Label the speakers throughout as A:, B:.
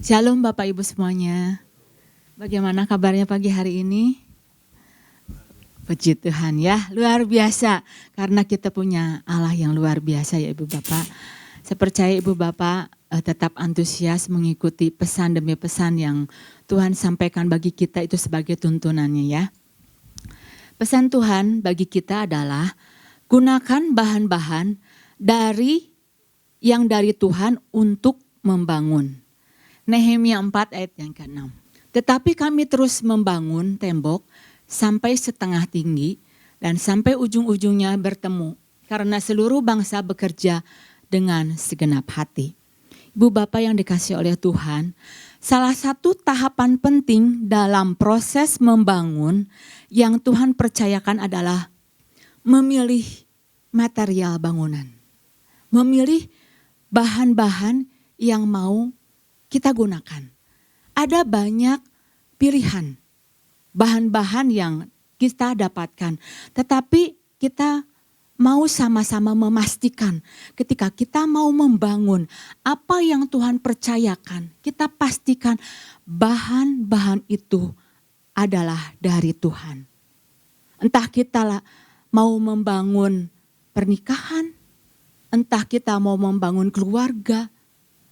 A: Shalom Bapak Ibu semuanya. Bagaimana kabarnya pagi hari ini? Puji Tuhan ya, luar biasa. Karena kita punya Allah yang luar biasa ya Ibu Bapak. Saya percaya Ibu Bapak tetap antusias mengikuti pesan demi pesan yang Tuhan sampaikan bagi kita itu sebagai tuntunannya ya. Pesan Tuhan bagi kita adalah gunakan bahan-bahan dari Tuhan untuk membangun. Nehemia 4 ayat yang ke-6. Tetapi kami terus membangun tembok sampai setengah tinggi dan sampai ujung-ujungnya bertemu. Karena seluruh bangsa bekerja dengan segenap hati. Ibu Bapak yang dikasihi oleh Tuhan, salah satu tahapan penting dalam proses membangun yang Tuhan percayakan adalah memilih material bangunan. Memilih bahan-bahan yang mau kita gunakan. Ada banyak pilihan, bahan-bahan yang kita dapatkan. Tetapi kita mau sama-sama memastikan ketika kita mau membangun apa yang Tuhan percayakan. Kita pastikan bahan-bahan itu adalah dari Tuhan. Entah kita mau membangun pernikahan, entah kita mau membangun keluarga,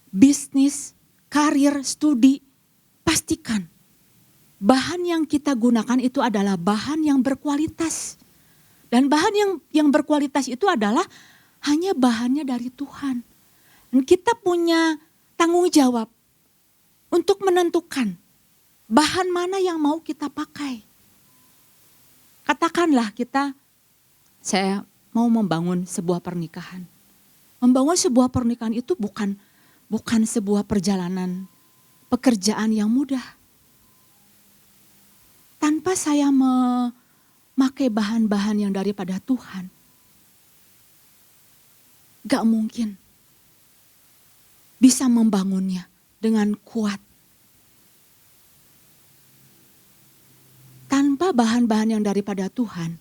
A: bisnis, karir, studi, pastikan bahan yang kita gunakan itu adalah bahan yang berkualitas. Dan bahan yang berkualitas itu adalah hanya bahannya dari Tuhan. Dan kita punya tanggung jawab untuk menentukan bahan mana yang mau kita pakai. Katakanlah saya mau membangun sebuah pernikahan. Membangun sebuah pernikahan itu bukan sebuah perjalanan pekerjaan yang mudah. Tanpa saya memakai bahan-bahan yang daripada Tuhan, gak mungkin bisa membangunnya dengan kuat. Tanpa bahan-bahan yang daripada Tuhan,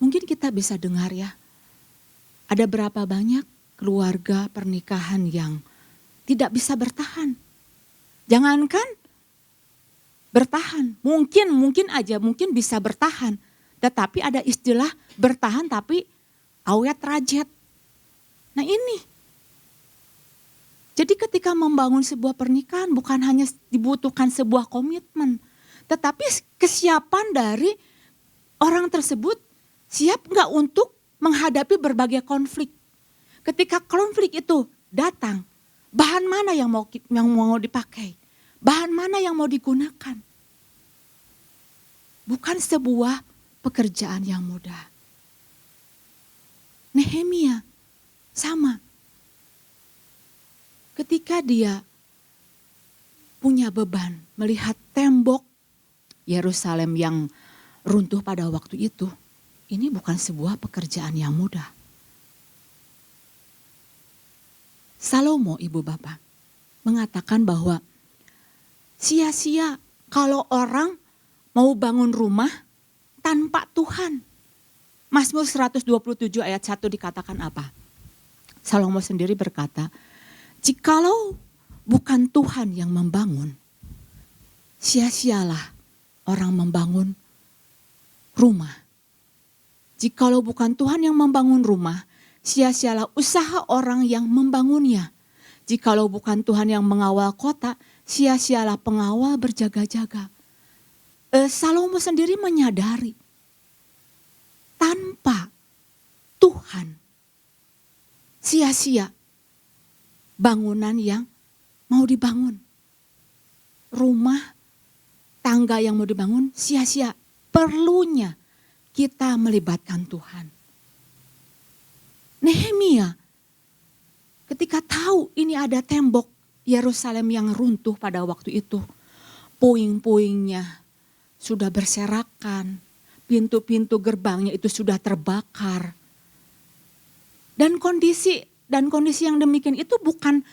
A: mungkin kita bisa dengar ya, ada berapa banyak keluarga pernikahan yang tidak bisa bertahan. Jangankan bertahan, mungkin bisa bertahan. Tetapi ada istilah bertahan tapi awet rajet. Nah ini. Jadi ketika membangun sebuah pernikahan bukan hanya dibutuhkan sebuah komitmen. Tetapi kesiapan dari orang tersebut siap gak untuk menghadapi berbagai konflik. Ketika konflik itu datang, bahan mana yang mau dipakai? Bahan mana yang mau digunakan? Bukan sebuah pekerjaan yang mudah. Nehemia sama. Ketika dia punya beban melihat tembok Yerusalem yang runtuh pada waktu itu, ini bukan sebuah pekerjaan yang mudah. Salomo Ibu Bapak mengatakan bahwa sia-sia kalau orang mau bangun rumah tanpa Tuhan. Mazmur 127 ayat 1 dikatakan apa? Salomo sendiri berkata, jikalau bukan Tuhan yang membangun, sia-sialah orang membangun rumah. Jikalau bukan Tuhan yang membangun rumah, sia-sialah usaha orang yang membangunnya. Jikalau bukan Tuhan yang mengawal kota, sia-sialah pengawal berjaga-jaga. Salomo sendiri menyadari, tanpa Tuhan, sia-sia bangunan yang mau dibangun. Rumah, tangga yang mau dibangun, sia-sia. Perlunya kita melibatkan Tuhan. Nehemia ketika tahu ini ada tembok Yerusalem yang runtuh pada waktu itu. Puing-puingnya sudah berserakan. Pintu-pintu gerbangnya itu sudah terbakar. Dan kondisi yang demikian itu bukan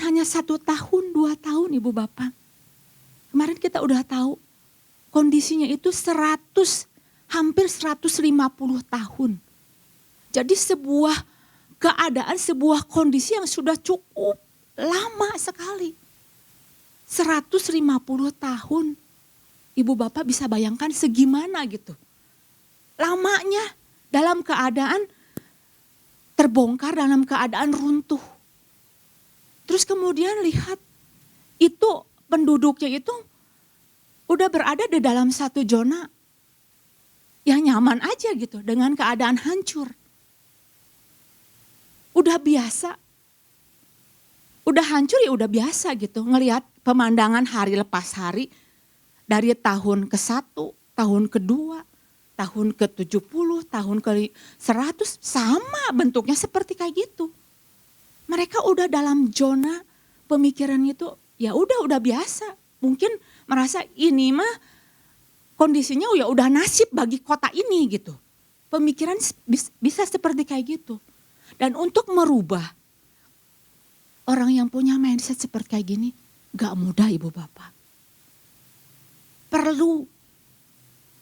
A: hanya 1 tahun, 2 tahun Ibu Bapak. Kemarin kita udah tahu kondisinya itu hampir 150 tahun. Jadi sebuah keadaan, sebuah kondisi yang sudah cukup lama sekali. 150 tahun. Ibu bapak bisa bayangkan segimana gitu. Lamanya dalam keadaan terbongkar, dalam keadaan runtuh. Terus kemudian lihat itu penduduknya itu udah berada di dalam satu zona yang nyaman aja gitu dengan keadaan hancur. Udah biasa. Udah hancur ya udah biasa gitu. Ngelihat pemandangan hari lepas hari dari tahun ke-1, tahun ke-2, tahun ke-70, tahun ke-100 sama bentuknya seperti kayak gitu. Mereka udah dalam zona pemikiran itu ya udah biasa. Mungkin merasa ini mah kondisinya ya udah nasib bagi kota ini gitu. Pemikiran bisa seperti kayak gitu. Dan untuk merubah orang yang punya mindset seperti kayak gini gak mudah ibu bapak. Perlu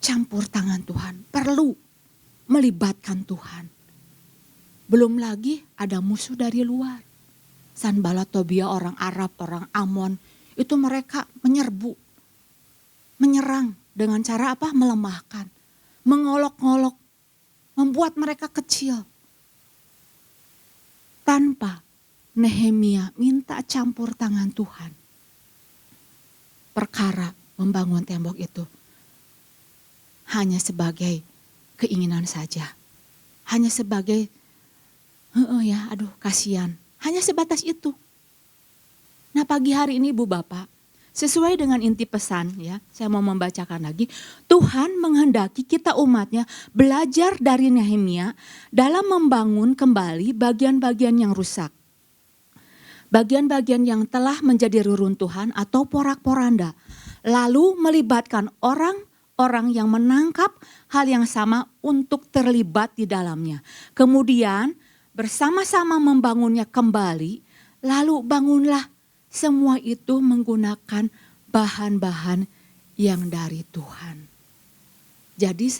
A: campur tangan Tuhan, perlu melibatkan Tuhan. Belum lagi ada musuh dari luar. Sanballat, Tobia, orang Arab, orang Amon, itu mereka menyerbu, menyerang dengan cara apa? Melemahkan, mengolok-ngolok, membuat mereka kecil. Tanpa Nehemia minta campur tangan Tuhan. Perkara membangun tembok itu hanya sebagai keinginan saja. Hanya sebagai, kasihan. Hanya sebatas itu. Nah pagi hari ini Ibu Bapak, sesuai dengan inti pesan ya, saya mau membacakan lagi. Tuhan menghendaki kita umatnya belajar dari Nehemia dalam membangun kembali bagian-bagian yang rusak. Bagian-bagian yang telah menjadi reruntuhan atau porak-poranda. Lalu melibatkan orang-orang yang menangkap hal yang sama untuk terlibat di dalamnya. Kemudian bersama-sama membangunnya kembali, lalu bangunlah semua itu menggunakan bahan-bahan yang dari Tuhan. Jadi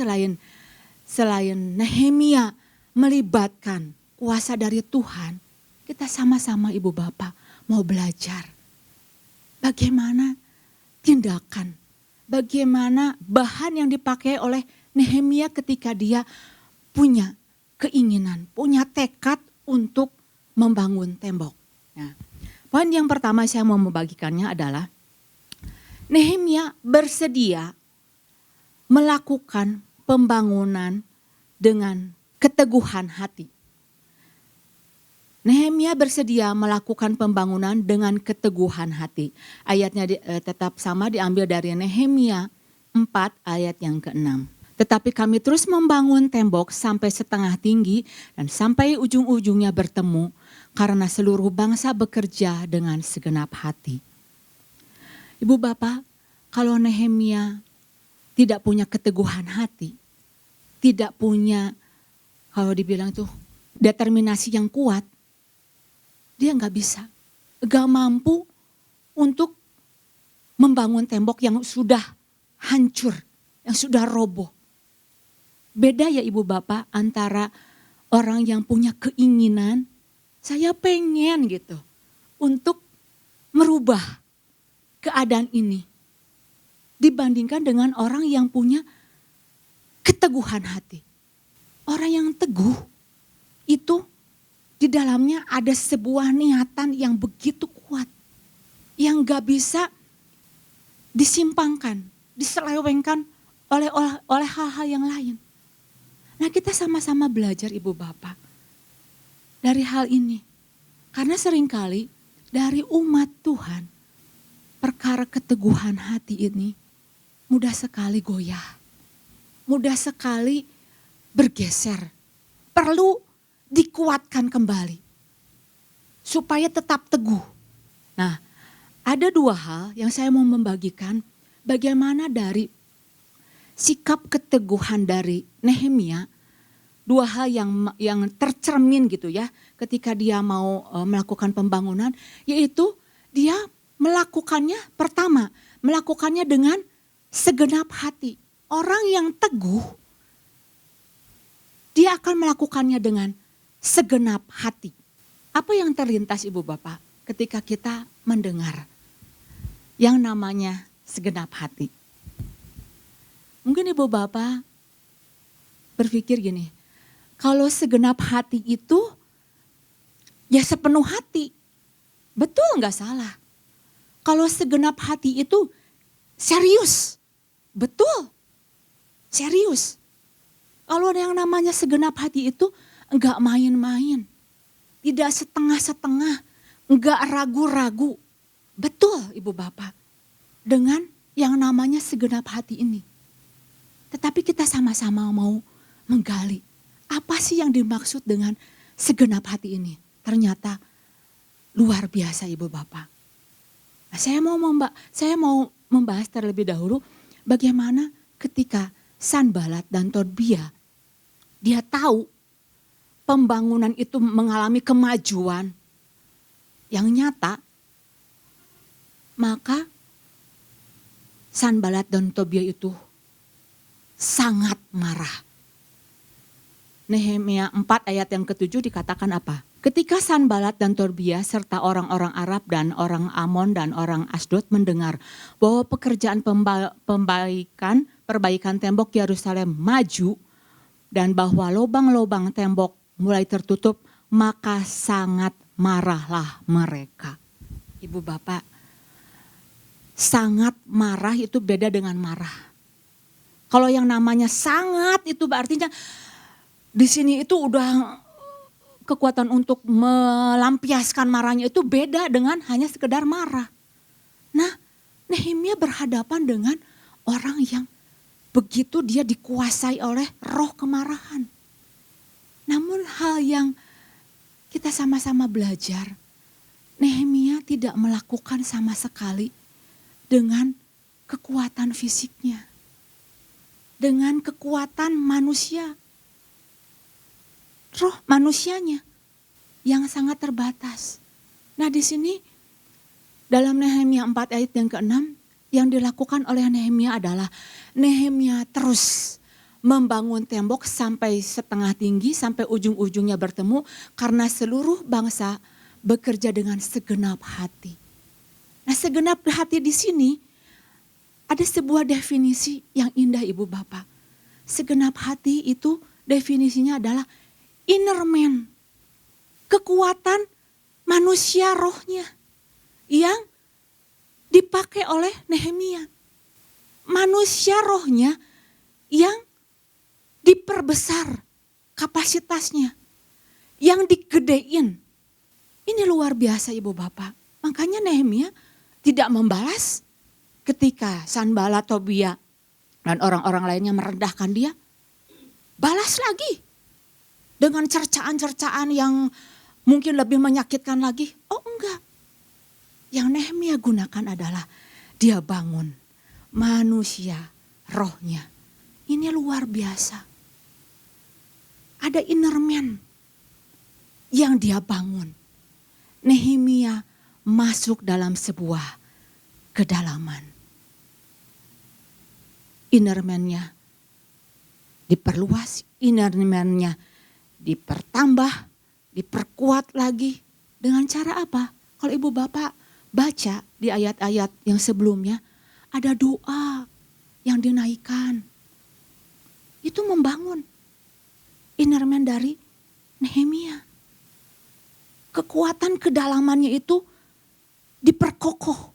A: selain Nehemia melibatkan kuasa dari Tuhan, kita sama-sama ibu bapak mau belajar bagaimana tindakan, bagaimana bahan yang dipakai oleh Nehemia ketika dia punya keinginan, punya tekad untuk membangun tembok. Nah, poin yang pertama saya mau membagikannya adalah Nehemia bersedia melakukan pembangunan dengan keteguhan hati. Nehemia bersedia melakukan pembangunan dengan keteguhan hati. Ayatnya tetap sama diambil dari Nehemia 4 ayat yang ke-6. Tetapi kami terus membangun tembok sampai setengah tinggi dan sampai ujung-ujungnya bertemu karena seluruh bangsa bekerja dengan segenap hati. Ibu bapak, kalau Nehemia tidak punya keteguhan hati, tidak punya kalau dibilang tuh determinasi yang kuat, dia gak bisa, gak mampu untuk membangun tembok yang sudah hancur, yang sudah roboh. Beda ya ibu bapak antara orang yang punya keinginan, saya pengen gitu untuk merubah keadaan ini. Dibandingkan dengan orang yang punya keteguhan hati. Orang yang teguh itu di dalamnya ada sebuah niatan yang begitu kuat. Yang gak bisa disimpangkan, diselewengkan oleh hal-hal yang lain. Nah kita sama-sama belajar ibu bapak dari hal ini. Karena seringkali dari umat Tuhan perkara keteguhan hati ini mudah sekali goyah. Mudah sekali bergeser. Perlu dikuatkan kembali. Supaya tetap teguh. Nah ada dua hal yang saya mau membagikan. Bagaimana dari sikap keteguhan dari Nehemia, dua hal yang tercermin gitu ya ketika dia mau melakukan pembangunan, yaitu dia melakukannya pertama, melakukannya dengan segenap hati. Orang yang teguh, dia akan melakukannya dengan segenap hati. Apa yang terlintas ibu bapak ketika kita mendengar yang namanya segenap hati. Mungkin Ibu Bapak berpikir gini, kalau segenap hati itu ya sepenuh hati. Betul nggak salah. Kalau segenap hati itu serius. Betul. Serius. Kalau ada yang namanya segenap hati itu enggak main-main. Tidak setengah-setengah. Enggak ragu-ragu. Betul Ibu Bapak. Dengan yang namanya segenap hati ini. Tetapi kita sama-sama mau menggali. Apa sih yang dimaksud dengan segenap hati ini? Ternyata luar biasa Ibu Bapak. Nah, saya mau membahas terlebih dahulu bagaimana ketika Sanbalat dan Tobia, dia tahu pembangunan itu mengalami kemajuan yang nyata, maka Sanbalat dan Tobia itu sangat marah. Nehemia 4 ayat yang ke-7 dikatakan apa? Ketika Sanbalat dan Tobia serta orang-orang Arab dan orang Amon dan orang Asdod mendengar bahwa pekerjaan perbaikan tembok Yerusalem maju dan bahwa lubang-lubang tembok mulai tertutup, maka sangat marahlah mereka. Ibu Bapak, sangat marah itu beda dengan marah. Kalau yang namanya sangat itu artinya di sini itu udah kekuatan untuk melampiaskan marahnya itu beda dengan hanya sekedar marah. Nah, Nehemia berhadapan dengan orang yang begitu dia dikuasai oleh roh kemarahan. Namun hal yang kita sama-sama belajar, Nehemia tidak melakukan sama sekali dengan kekuatan fisiknya. Dengan kekuatan manusia. Roh manusianya yang sangat terbatas. Nah di sini dalam Nehemia 4 ayat yang ke-6 yang dilakukan oleh Nehemia adalah Nehemia terus membangun tembok sampai setengah tinggi sampai ujung-ujungnya bertemu karena seluruh bangsa bekerja dengan segenap hati. Nah segenap hati di sini ada sebuah definisi yang indah Ibu Bapak. Segenap hati itu definisinya adalah inner man, kekuatan manusia rohnya yang dipakai oleh Nehemia. Manusia rohnya yang diperbesar kapasitasnya, yang digedein. Ini luar biasa Ibu Bapak. Makanya Nehemia tidak membalas ketika Sanbalat, Tobia dan orang-orang lainnya merendahkan dia. Balas lagi. Dengan cercaan-cercaan yang mungkin lebih menyakitkan lagi. Oh enggak. Yang Nehemia gunakan adalah dia bangun manusia rohnya. Ini luar biasa. Ada inner man yang dia bangun. Nehemia masuk dalam sebuah kedalaman. Inner man-nya diperluas, inner man-nya dipertambah, diperkuat lagi. Dengan cara apa? Kalau Ibu Bapak baca di ayat-ayat yang sebelumnya, ada doa yang dinaikkan. Itu membangun inner man dari Nehemia. Kekuatan kedalamannya itu diperkokoh.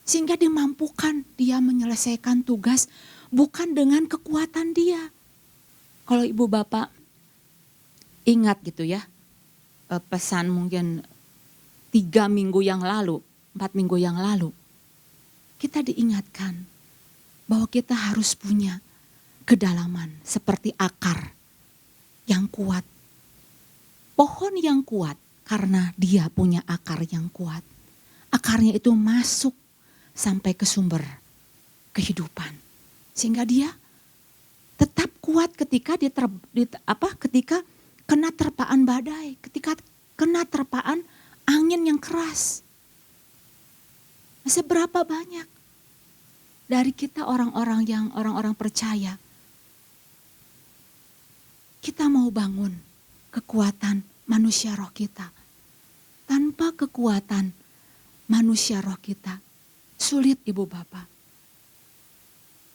A: Sehingga dimampukan dia menyelesaikan tugas bukan dengan kekuatan dia. Kalau Ibu Bapak ingat gitu ya, pesan mungkin 3 minggu yang lalu, 4 minggu yang lalu. Kita diingatkan bahwa kita harus punya kedalaman seperti akar yang kuat. Pohon yang kuat karena dia punya akar yang kuat. Akarnya itu masuk sampai ke sumber kehidupan. Sehingga dia tetap kuat ketika ketika kena terpaan badai, ketika kena terpaan angin yang keras. Seberapa banyak dari kita orang-orang percaya, kita mau bangun kekuatan manusia roh kita. Tanpa kekuatan manusia roh kita, sulit Ibu Bapak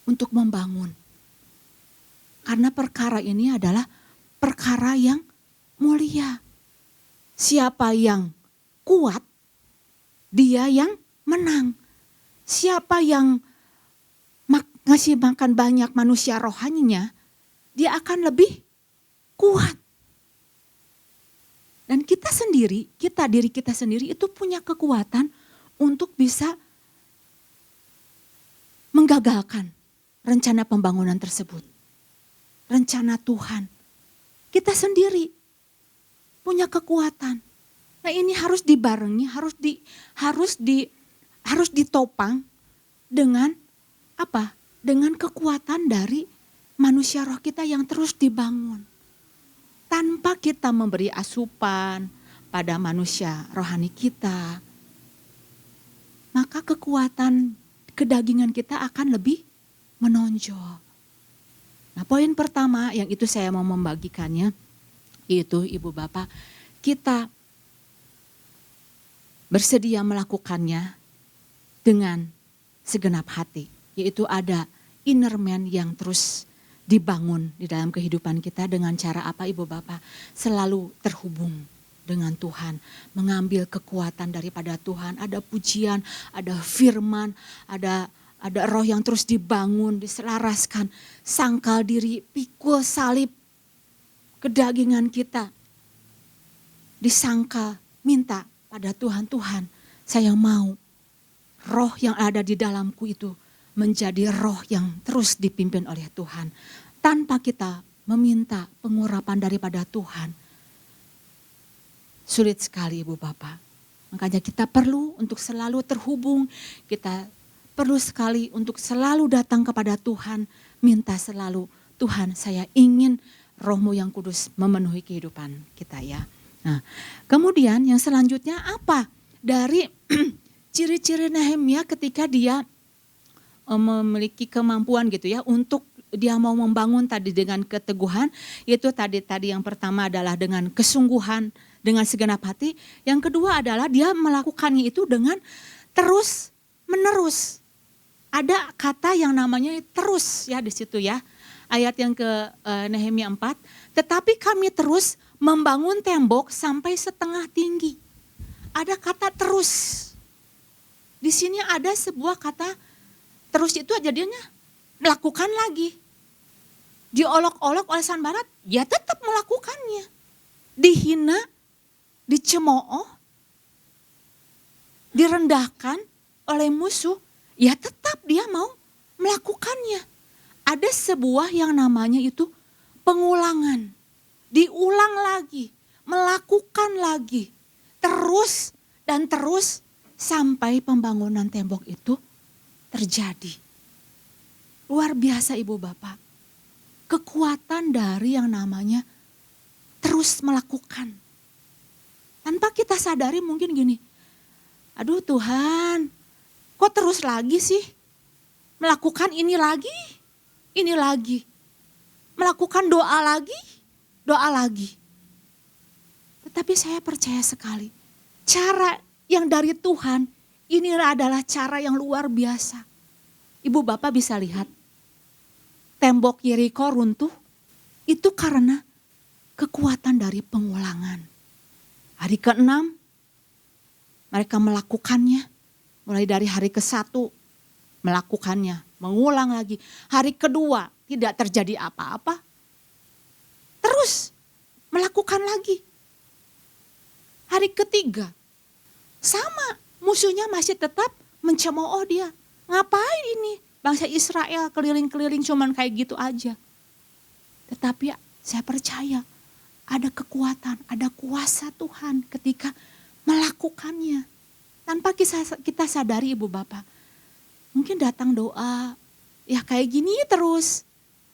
A: untuk membangun. Karena perkara ini adalah perkara yang mulia. Siapa yang kuat, dia yang menang. Siapa yang ngasih makan banyak manusia rohaninya, dia akan lebih kuat. Dan kita sendiri, diri kita sendiri itu punya kekuatan untuk bisa menggagalkan rencana pembangunan tersebut. Rencana Tuhan. Kita sendiri punya kekuatan. Nah, ini harus dibarengi, harus ditopang dengan apa? Dengan kekuatan dari manusia roh kita yang terus dibangun. Tanpa kita memberi asupan pada manusia rohani kita, maka kekuatan kedagingan kita akan lebih menonjol. Nah, poin pertama yang itu saya mau membagikannya, yaitu Ibu Bapak, kita bersedia melakukannya dengan segenap hati. Yaitu ada inner man yang terus dibangun di dalam kehidupan kita dengan cara apa Ibu Bapak? Selalu terhubung dengan Tuhan. Mengambil kekuatan daripada Tuhan. Ada pujian, ada firman, ada roh yang terus dibangun, diselaraskan. Sangkal diri, pikul salib kedagingan kita. Disangkal, minta pada Tuhan, Tuhan saya mau roh yang ada di dalamku itu menjadi roh yang terus dipimpin oleh Tuhan. Tanpa kita meminta pengurapan daripada Tuhan. Sulit sekali Ibu Bapak. Makanya kita perlu untuk selalu terhubung. Kita perlu sekali untuk selalu datang kepada Tuhan. Minta selalu, Tuhan saya ingin Roh-Mu yang kudus memenuhi kehidupan kita ya. Nah, kemudian yang selanjutnya apa? Dari ciri-ciri Nehemia ketika dia memiliki kemampuan gitu ya untuk dia mau membangun tadi dengan keteguhan, yaitu tadi yang pertama adalah dengan kesungguhan, dengan segenap hati. Yang kedua adalah dia melakukannya itu dengan terus menerus. Ada kata yang namanya terus ya di situ ya. Ayat yang ke Nehemia 4, tetapi kami terus membangun tembok sampai setengah tinggi. Ada kata terus. Di sini ada sebuah kata terus itu jadinya melakukan lagi. Diolok-olok oleh Sanbalat, ya tetap melakukannya. Dihina, dicemooh, direndahkan oleh musuh, ya tetap dia mau melakukannya. Ada sebuah yang namanya itu pengulangan. Diulang lagi, melakukan lagi. Terus dan terus sampai pembangunan tembok itu terjadi. Luar biasa Ibu Bapak. Kekuatan dari yang namanya terus melakukan. Tanpa kita sadari mungkin gini, aduh Tuhan, kok terus lagi sih? Melakukan ini lagi. Melakukan doa lagi. Tetapi saya percaya sekali, cara yang dari Tuhan ini adalah cara yang luar biasa. Ibu Bapak bisa lihat, tembok Yeriko runtuh, itu karena kekuatan dari pengulangan. Hari ke-6, mereka melakukannya. Mulai dari hari ke-1, melakukannya. Mengulang lagi. Hari kedua, tidak terjadi apa-apa. Terus, melakukan lagi. Hari ketiga, sama. Musuhnya masih tetap mencemooh dia. Ngapain ini? Bangsa Israel keliling-keliling cuman kayak gitu aja. Tetapi saya percaya ada kekuatan, ada kuasa Tuhan ketika melakukannya. Tanpa kita sadari Ibu Bapak. Mungkin datang doa, ya kayak gini terus.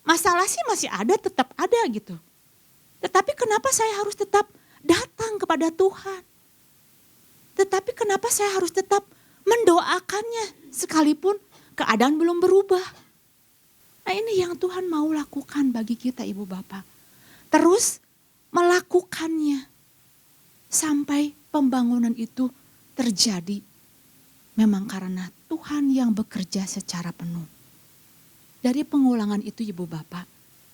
A: Masalah sih masih ada, tetap ada gitu. Tetapi kenapa saya harus tetap datang kepada Tuhan? Tetapi kenapa saya harus tetap mendoakannya sekalipun keadaan belum berubah? Nah ini yang Tuhan mau lakukan bagi kita Ibu Bapak. Terus melakukannya sampai pembangunan itu terjadi memang karena Tuhan yang bekerja secara penuh. Dari pengulangan itu Ibu Bapak,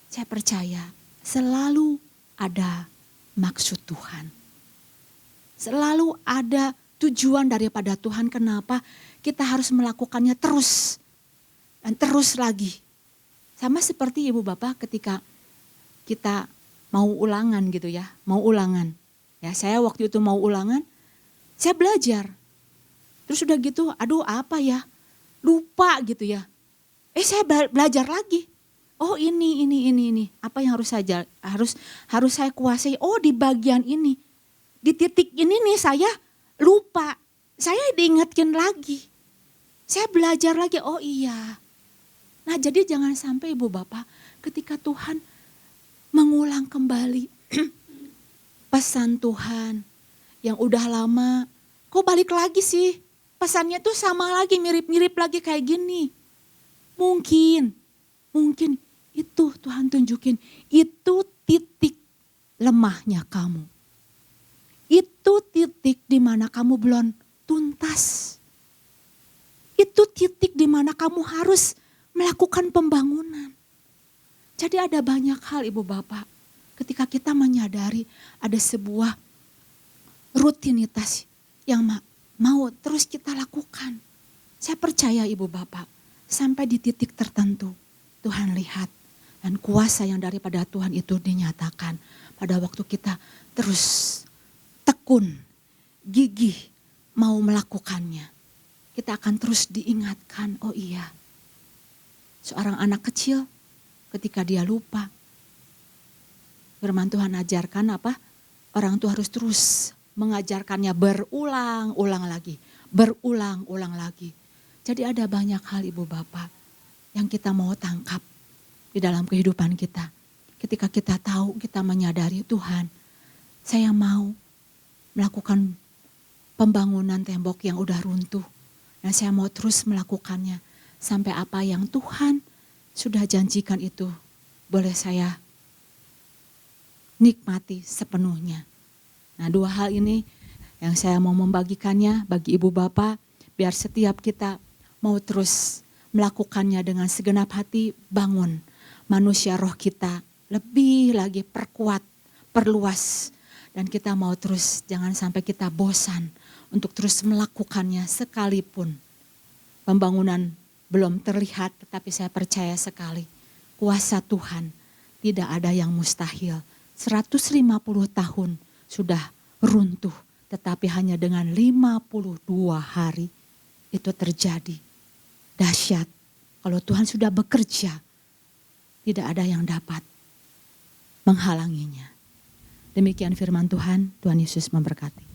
A: saya percaya selalu ada maksud Tuhan. Selalu ada tujuan daripada Tuhan, kenapa kita harus melakukannya terus dan terus lagi. Sama seperti Ibu Bapak ketika kita mau ulangan gitu ya, mau ulangan. Ya, saya waktu itu mau ulangan, saya belajar. Terus udah gitu, aduh apa ya, lupa gitu ya. Saya belajar lagi. Oh ini. Apa yang harus saya kuasai? Oh di bagian ini. Di titik ini nih saya lupa. Saya diingatkan lagi. Saya belajar lagi. Oh iya. Nah jadi jangan sampai Ibu Bapak ketika Tuhan mengulang kembali pesan Tuhan yang udah lama. Kok balik lagi sih? Pesannya tuh sama lagi, mirip-mirip lagi kayak gini. Mungkin itu Tuhan tunjukin, itu titik lemahnya kamu. Itu titik di mana kamu belum tuntas. Itu titik di mana kamu harus melakukan pembangunan. Jadi ada banyak hal Ibu Bapak, ketika kita menyadari ada sebuah rutinitas yang mau terus kita lakukan. Saya percaya Ibu Bapak, sampai di titik tertentu Tuhan lihat dan kuasa yang daripada Tuhan itu dinyatakan pada waktu kita terus tekun, gigih mau melakukannya. Kita akan terus diingatkan, oh iya. Seorang anak kecil ketika dia lupa, firman Tuhan ajarkan apa? Orang tua harus terus mengajarkannya berulang-ulang lagi. Berulang-ulang lagi. Jadi ada banyak hal Ibu Bapak yang kita mau tangkap di dalam kehidupan kita. Ketika kita tahu, kita menyadari Tuhan, saya mau melakukan pembangunan tembok yang udah runtuh. Dan saya mau terus melakukannya sampai apa yang Tuhan sudah janjikan itu boleh saya nikmati sepenuhnya. Nah 2 hal ini yang saya mau membagikannya bagi Ibu Bapak, biar setiap kita mau terus melakukannya dengan segenap hati, bangun manusia roh kita lebih lagi perkuat, perluas. Dan kita mau terus, jangan sampai kita bosan untuk terus melakukannya sekalipun. Pembangunan belum terlihat, tetapi saya percaya sekali kuasa Tuhan tidak ada yang mustahil. 150 tahun sudah runtuh, tetapi hanya dengan 52 hari itu terjadi. Dahsyat, kalau Tuhan sudah bekerja, tidak ada yang dapat menghalanginya. Demikian firman Tuhan, Tuhan Yesus memberkati.